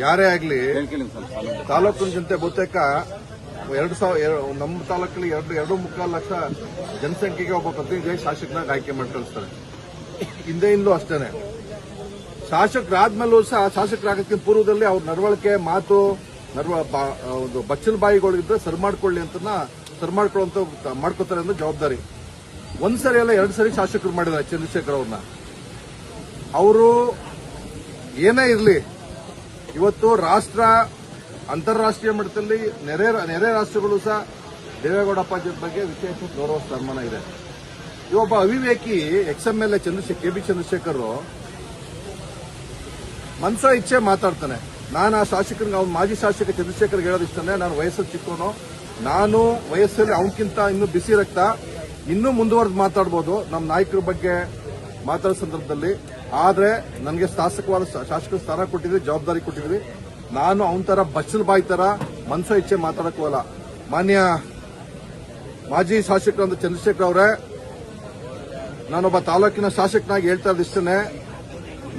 ಯಾರೇ ಆಗ್ಲಿ ತಾಲೂಕಿನ ಜನತೆ ಬಹುತೇಕ 2000 ನಮ್ಮ ತಾಲೂಕಲ್ಲಿ 2.25 ಲಕ್ಷ ಜನಸಂಖ್ಯೆಗೆ ಒಬ್ಬ ಪ್ರತಿನಿಧಿ ಶಾಸಕನಾಗಿ ಆಯ್ಕೆ ಮಾಡಿ ಕಳಿಸ್ತಾರೆ. ಹಿಂದೆಯಿಂದಲೂ ಅಷ್ಟೇನೆ. ಶಾಸಕರಾದ್ಮೇಲೂ ಸಹ ಶಾಸಕರಾಗೋದಕ್ಕೆ ಪೂರ್ವದಲ್ಲಿ ಅವ್ರ ನಡವಳಿಕೆ ಮಾತು ಒಂದು ಬಚ್ಚಲ ಬಾಯಿಗಳಿದ್ರೆ ಸರಿ ಮಾಡ್ಕೊಳ್ಳಿ ಅಂತ ಮಾಡ್ಕೋತಾರೆ ಅನ್ನೋ ಜವಾಬ್ದಾರಿ. ಒಂದ್ಸರಿ ಅಲ್ಲ 2 ಸರಿ ಶಾಸಕರು ಮಾಡಿದ್ದಾರೆ ಚಂದ್ರಶೇಖರ್ ಅವ್ರನ್ನ. ಅವರು ಏನೇ ಇರಲಿ, ಇವತ್ತು ರಾಷ್ಟ್ರ ಅಂತಾರಾಷ್ಟ್ರೀಯ ಮಟ್ಟದಲ್ಲಿ ನೆರೆ ರಾಷ್ಟ್ರಗಳು ಸಹ ದೇವೇಗೌಡ ಅಪ್ಪಾಜಿ ಬಗ್ಗೆ ವಿಶೇಷ ಗೌರವ ಸನ್ಮಾನ ಇದೆ. ಇವೊಬ್ಬ ಅವಿವೇಕಿ XMLA KB ಚಂದ್ರಶೇಖರ್ ಮನ್ಸೋ ಇಚ್ಛೆ ಮಾತಾಡ್ತಾನೆ. ನಾನು ಆ ಶಾಸಕರಿಗೆ, ಅವ್ನು ಮಾಜಿ ಶಾಸಕ ಚಂದ್ರಶೇಖರ್ಗೆ ಹೇಳೋದಿಷ್ಟೇ, ನಾನು ವಯಸ್ಸಲ್ಲಿ ಚಿಕ್ಕವನು, ನಾನು ವಯಸ್ಸಲ್ಲಿ ಅವನಕ್ಕಿಂತ ಇನ್ನೂ ಬಿಸಿ ರಕ್ತ, ಇನ್ನೂ ಮುಂದುವರೆದು ಮಾತಾಡ್ಬೋದು ನಮ್ಮ ನಾಯಕರ ಬಗ್ಗೆ ಮಾತಾಡೋ ಸಂದರ್ಭದಲ್ಲಿ. ಆದ್ರೆ ನನಗೆ ಶಾಸಕ ಸ್ಥಾನ ಕೊಟ್ಟಿದ್ವಿ, ಜವಾಬ್ದಾರಿ ಕೊಟ್ಟಿದ್ವಿ. ನಾನು ಅವನ ತರ ಬಚ್ಚಲ ಬಾಯಿ ತರ ಮನ್ಸೋ ಇಚ್ಛೆ ಮಾತಾಡಕ್ಕೋಲ್ಲ. ಮಾನ್ಯ ಮಾಜಿ ಶಾಸಕರಾದ ಚಂದ್ರಶೇಖರ್ ಅವರೇ, ನಾನೊಬ್ಬ ತಾಲೂಕಿನ ಶಾಸಕನಾಗಿ ಹೇಳ್ತಾ ಇದ್ದಿಷ್ಟೇ,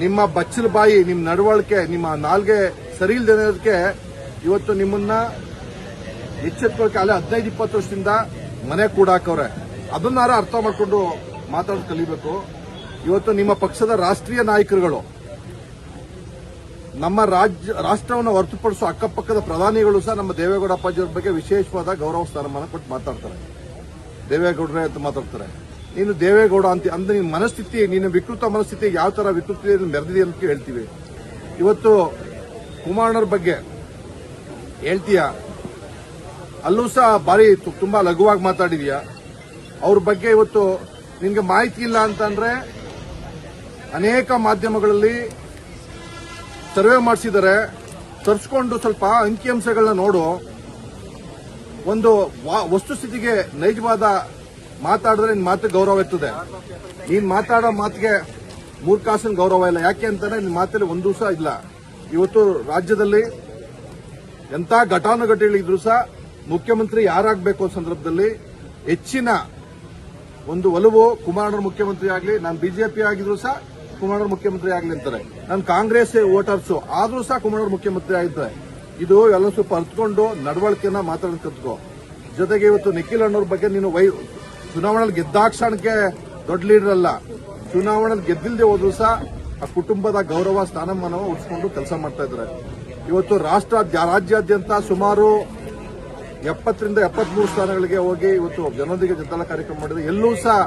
ನಿಮ್ಮ ಬಚ್ಚಲ ಬಾಯಿ, ನಿಮ್ಮ ನಡವಳಿಕೆ, ನಿಮ್ಮ ನಾಲ್ಗೆ ಸರಿ ಇಲ್ಲದೆ ಇವತ್ತು ನಿಮ್ಮನ್ನ ಎಚ್ಚೆತ್ಕೊಳ್ಳಕ್ಕೆ ಅಲ್ಲೇ 15-20 ವರ್ಷದಿಂದ ಮನೆ ಕೂಡ ಹಾಕವ್ರೆ. ಅದನ್ನಾರ ಅರ್ಥ ಮಾಡ್ಕೊಂಡು ಮಾತಾಡೋದು ಕಲಿಬೇಕು. ಇವತ್ತು ನಿಮ್ಮ ಪಕ್ಷದ ರಾಷ್ಟ್ರೀಯ ನಾಯಕರುಗಳು, ನಮ್ಮ ರಾಷ್ಟ್ರವನ್ನು ಹೊರತುಪಡಿಸುವ ಅಕ್ಕಪಕ್ಕದ ಪ್ರಧಾನಿಗಳು ಸಹ ನಮ್ಮ ದೇವೇಗೌಡ ಅಪ್ಪಾಜಿಯವ್ರ ಬಗ್ಗೆ ವಿಶೇಷವಾದ ಗೌರವ ಸ್ಥಾನಮಾನ ಕೊಟ್ಟು ಮಾತಾಡ್ತಾರೆ. ದೇವೇಗೌಡರೇ ಅಂತ ಮಾತಾಡ್ತಾರೆ. ನೀನು ದೇವೇಗೌಡ ಅಂದ್ರೆ ನಿನ್ನ ಮನಸ್ಥಿತಿ, ನಿನ್ನ ವಿಕೃತ ಮನಸ್ಥಿತಿ ಯಾವ ತರ ವಿಕೃತಿ ಮೆರೆದಿದೆ ಅಂತ ಹೇಳ್ತೀವಿ. ಇವತ್ತು ಕುಮಾರಣ್ಣರ ಬಗ್ಗೆ ಹೇಳ್ತೀಯ, ಅಲ್ಲೂ ಸಹ ಬಾರಿ ತುಂಬಾ ಲಘುವಾಗಿ ಮಾತಾಡಿದೀಯ. ಅವ್ರ ಬಗ್ಗೆ ಇವತ್ತು ನಿನ್ಗೆ ಮಾಹಿತಿ ಇಲ್ಲ ಅಂತಂದ್ರೆ ಅನೇಕ ಮಾಧ್ಯಮಗಳಲ್ಲಿ ಸರ್ವೆ ಮಾಡಿಸಿದ್ದಾರೆ. ತರಿಸ್ಕೊಂಡು ಸ್ವಲ್ಪ ಅಂಕಿಅಂಶಗಳನ್ನ ನೋಡು. ಒಂದು ವಸ್ತುಸ್ಥಿತಿಗೆ ನೈಜವಾದ ಮಾತಾಡಿದ್ರೆ ನಿನ್ ಮಾತಿಗೆ ಗೌರವ ಇರ್ತದೆ. ನೀನ್ ಮಾತಾಡೋ ಮಾತಿಗೆ 3 ಕಾಸಿನ ಗೌರವ ಇಲ್ಲ. ಯಾಕೆ ಅಂತಾನೆ ನಿನ್ ಮಾತಲ್ಲಿ ಒಂದು ದಿವಸ ಇಲ್ಲ. ಇವತ್ತು ರಾಜ್ಯದಲ್ಲಿ ಎಂತ ಘಟಾನುಘಟಿಗಳಿದ್ರು ಸಹ ಮುಖ್ಯಮಂತ್ರಿ ಯಾರಾಗಬೇಕು ಅನ್ನೋ ಸಂದರ್ಭದಲ್ಲಿ ಹೆಚ್ಚಿನ ಒಂದು ಒಲವು ಕುಮಾರಣ್ಣರ ಮುಖ್ಯಮಂತ್ರಿ ಆಗಲಿ, ನಾನು ಬಿಜೆಪಿ ಆಗಿದ್ರು ಸಹ ಕುಮಾರಣ್ಣರ ಮುಖ್ಯಮಂತ್ರಿ ಆಗಲಿ ಅಂತಾರೆ. ನಾನು ಕಾಂಗ್ರೆಸ್ ವೋಟರ್ಸು ಆದ್ರೂ ಸಹ ಕುಮಾರಣ್ಣರ ಮುಖ್ಯಮಂತ್ರಿ ಆಗಿದ್ದಾರೆ. ಇದು ಎಲ್ಲ ಸ್ವಲ್ಪ ಅರ್ಥಕೊಂಡು ನಡವಳಿಕೆನ ಮಾತಾಡೋದು ಕತ್ಕೋ. ಜೊತೆಗೆ ಇವತ್ತು ನಿಖಿಲ್ ಅಣ್ಣವ್ರ ಬಗ್ಗೆ ನೀನು ಚುನಾವಣೆಯಲ್ಲಿ ಗೆದ್ದಾಕ್ಷಣಕ್ಕೆ ದೊಡ್ಡ ಲೀಡರ್ ಅಲ್ಲ, ಚುನಾವಣೆಯಲ್ಲಿ ಗೆದ್ದಿಲ್ಲದೆ ಹೋದ್ರು ಸಹ ಆ ಕುಟುಂಬದ ಗೌರವ ಸ್ಥಾನಮಾನ ಉಳಿಸಿಕೊಂಡು ಕೆಲಸ ಮಾಡ್ತಾ ಇದ್ದಾರೆ. ಇವತ್ತು ರಾಜ್ಯಾದ್ಯಂತ ಸುಮಾರು 70ರಿಂದ 73 ಸ್ಥಾನಗಳಿಗೆ ಹೋಗಿ ಇವತ್ತು ಜನರೊಂದಿಗೆ ಜನತಾಳ ಕಾರ್ಯಕ್ರಮ ಮಾಡಿದ್ರೆ ಎಲ್ಲೂ ಸಹ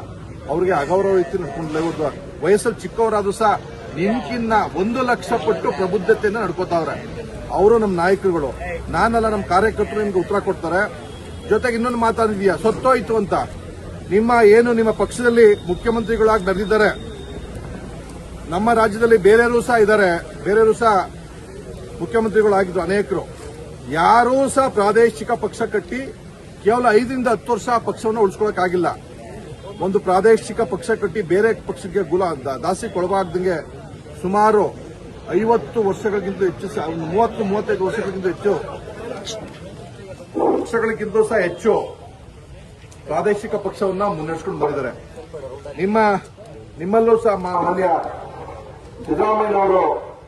ಅವರಿಗೆ ಅಗೌರವ ರೀತಿ ನಡ್ಕೊಂಡು ವಯಸ್ಸಲ್ಲಿ ಚಿಕ್ಕವರಾದ್ರೂ ಸಹ ನಿನ್ಕಿನ್ನ 1 ಲಕ್ಷ ಪಟ್ಟು ಪ್ರಬುದ್ಧತೆಯಿಂದ ನಡ್ಕೋತಾವ್ರೆ. ಅವರು ನಮ್ಮ ನಾಯಕರುಗಳು, ನಾನಲ್ಲ, ನಮ್ಮ ಕಾರ್ಯಕರ್ತರು ನಿಮ್ಗೆ ಉತ್ತರ ಕೊಡ್ತಾರೆ. ಜೊತೆಗೆ ಇನ್ನೊಂದು ಮಾತಾಡಿದೀಯಾ, ಸತ್ತೋಯ್ತು ಅಂತ. ನಿಮ್ಮ ಪಕ್ಷದಲ್ಲಿ ಮುಖ್ಯಮಂತ್ರಿಗಳಾಗಿ ನಡೆದಿದ್ದಾರೆ, ನಮ್ಮ ರಾಜ್ಯದಲ್ಲಿ ಬೇರೆಯವರು ಸಹ ಇದ್ದಾರೆ, ಬೇರೆಯವರು ಸಹ ಮುಖ್ಯಮಂತ್ರಿಗಳಾಗಿದ್ರು ಅನೇಕರು. ಯಾರೂ ಸಹ ಪ್ರಾದೇಶಿಕ ಪಕ್ಷ ಕಟ್ಟಿ ಕೇವಲ 5ರಿಂದ 10 ವರ್ಷ ಆ ಪಕ್ಷವನ್ನು ಉಳಿಸ್ಕೊಳ್ಳೋಕ್ಕಾಗಿಲ್ಲ. ಒಂದು ಪ್ರಾದೇಶಿಕ ಪಕ್ಷ ಕಟ್ಟಿ ಬೇರೆ ಪಕ್ಷಕ್ಕೆ ದಾಸಿಗೊಳಗಾಗದಂಗೆ ಸುಮಾರು 50 ವರ್ಷಗಳಿಗಿಂತ ಹೆಚ್ಚು, 30-35 ವರ್ಷಗಳಿಗಿಂತ ಹೆಚ್ಚು ವರ್ಷಗಳಿಗಿಂತ ಸಹ ಹೆಚ್ಚು ಪ್ರಾದೇಶಿಕ ಪಕ್ಷವನ್ನ ಮುನ್ನಡೆಸಿಕೊಂಡು ಬಂದಿದ್ದಾರೆ. ನಿಮ್ಮಲ್ಲೂ ಸಹ ಮಾನ್ಯ ಸಿದ್ದರಾಮಯ್ಯನವರು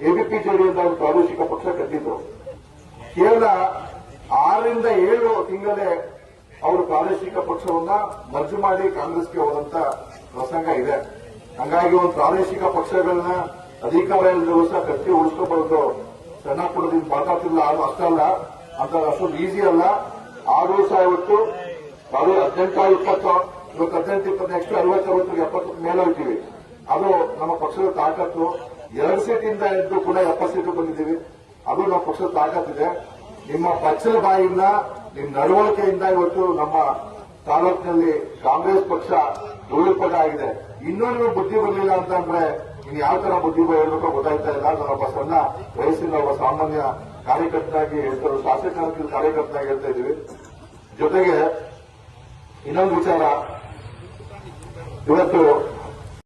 ABPJD ಅಂತ ಒಂದು ಪ್ರಾದೇಶಿಕ ಪಕ್ಷ ಕಟ್ಟಿದ್ರು. ಕೇವಲ 6ರಿಂದ 7 ತಿಂಗಳೇ ಅವರು ಪ್ರಾದೇಶಿಕ ಪಕ್ಷವನ್ನ ಮರ್ಜು ಮಾಡಿ ಕಾಂಗ್ರೆಸ್ಗೆ ಹೋದಂತ ಪ್ರಸಂಗ ಇದೆ. ಹಂಗಾಗಿ ಒಂದು ಪ್ರಾದೇಶಿಕ ಪಕ್ಷಗಳನ್ನ ಅಧಿಕಾರದಲ್ಲೂ ಸಹ ಕಟ್ಟಿ ಉಳಿಸ್ಕೋಬಹುದು. ಸಣ್ಣಪುರದಿಂದ ಮಾತಾಡ್ತಿಲ್ಲ, ಅಷ್ಟಲ್ಲ ಅಂತ ಅಷ್ಟೊಂದು ಈಸಿ ಅಲ್ಲ. ಆದ್ರೂ ಸಹ ಇವತ್ತು 18-20 ಇವತ್ತು 18-20 ನೆಕ್ಸ್ಟ್ 60-60-70 ಮೇಲೆ ಹೋಗ್ತೀವಿ. ಅದು ನಮ್ಮ ಪಕ್ಷದ ತಾಕತ್ತು. 2 ಸೀಟಿಂದ ಎದ್ದು ಕೂಡ 70 ಸೀಟು ಬಂದಿದ್ದೀವಿ. ಅದು ನಮ್ಮ ಪಕ್ಷದ ತಾಕತ್ತಿದೆ. ನಿಮ್ಮ ಬಚ್ಚಲ ಬಾಯಿಯಿಂದ, ನಿಮ್ಮ ನಡವಳಿಕೆಯಿಂದ ಇವತ್ತು ನಮ್ಮ ತಾಲೂಕಿನಲ್ಲಿ ಕಾಂಗ್ರೆಸ್ ಪಕ್ಷ ಧೂಳಿಪಟ ಆಗಿದೆ. ಇನ್ನೂ ನೀವು ಬುದ್ಧಿ ಬರಲಿಲ್ಲ ಅಂತಂದ್ರೆ ಇನ್ನು ಯಾವ ತರ ಬುದ್ಧಿ ಹೇಳಬೇಕೋ ಗೊತ್ತಾಗ್ತಾ ಇಲ್ಲ. ನಾನೊಬ್ಬ ಸಣ್ಣ ವಯಸ್ಸಿನ ಒಬ್ಬ ಸಾಮಾನ್ಯ ಕಾರ್ಯಕರ್ತನಾಗಿ ಹೇಳ್ತಾರೆ, ಶಾಸಕ ಕಾರ್ಯಕರ್ತನಾಗಿ ಹೇಳ್ತಾ ಇದ್ದೀವಿ. ಜೊತೆಗೆ ಇನ್ನೊಂದು ವಿಚಾರ, ಇವತ್ತು